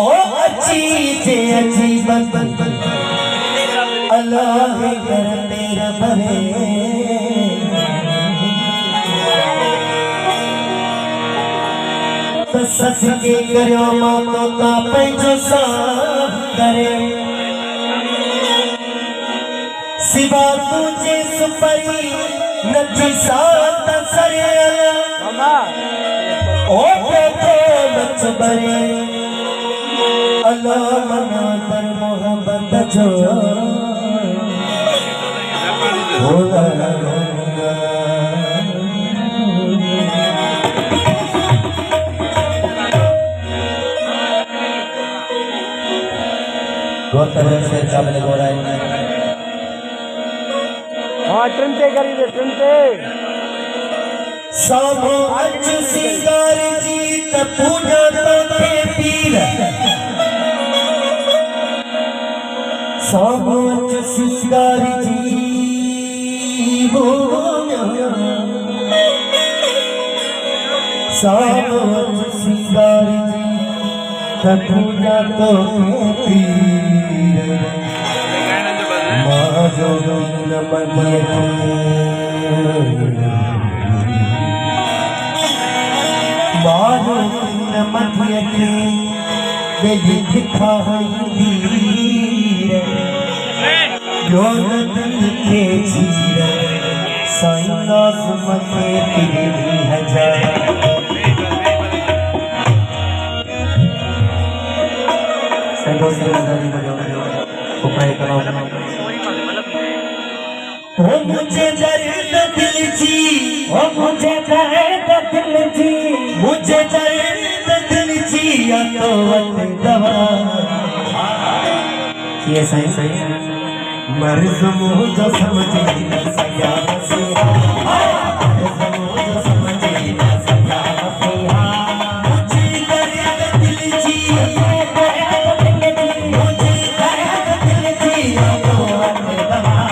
ओ अच्छी अजीब अल्लाह कर मेरा भरे तो सच के करो मातो का पैजो साफ करे सिवा तुझे सुपरी नची सात सरे ओ तो मच बरे अल्लाह मना कर मोहब्बत जो होला गौतम से चावल गोरा हाँ ट्रेनते करी दे ट्रेनते सामो अच सिंगार जी त पूजा तो थे पीर सामो अच सिंगार जी हो सामो अच सिंगार जी त पूजा तो थे पीर मां जो न बारो न मथिय के बेली दिखा हीर जो न दिल के चीर साइनास मथे तेरी हजार संतो से नजर बजाओ उपाय करो ओ मुझे दर्द दिल जी ओ मुझे दर्द दिल जी मुझे दर्द दिल जी या तो दवा ये सही सही मर्ज मुझे समझे न सया मसीहा मर्ज मुझे समझे न सया मसीहा मुझे दर्द दिल जी मुझे दर्द दिल जी या तो दवा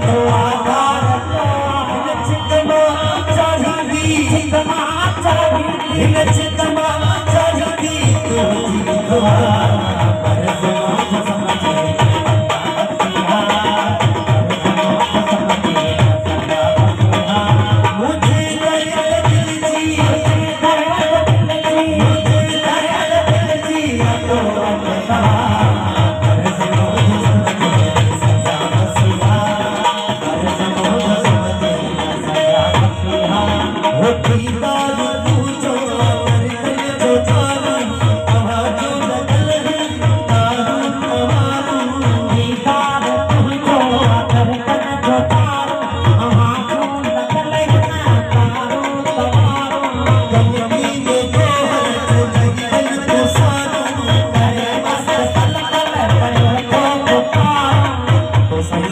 तो आधार चितमा चाहिदी चितमा चाहिदी चितमा चाहिदी तू दुआ मर्ज मौज समझे मुझे दर्द दिल जी मुझे दर्द दिल जी तो अपना मर्ज मौज समझे सजा मसीहा मर्ज मौज समझे सजा मसीहा होती दारू पूछो दर्द जो जाना आवाज़ों लगल है दारू तमारू दीदार तुझको दर्द जो तारू आवाज़ों लगल है तारू तमारू कमी में गोहर जो लगल तो सारू करे मस्त तलकल पर को पुकारू तो सही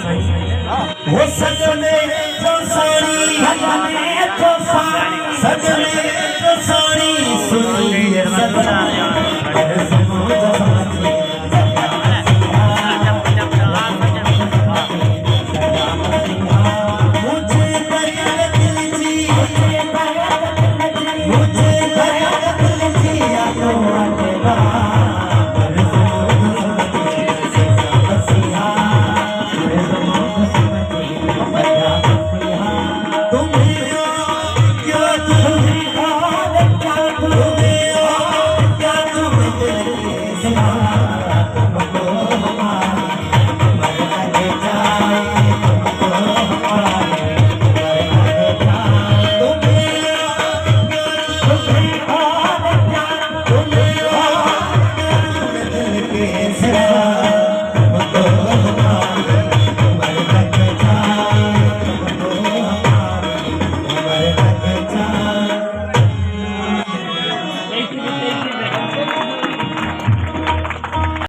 वो सजने जो सारी सजने जो सारी सुनी सजना मर्ज मौज समझे सजा मसीहा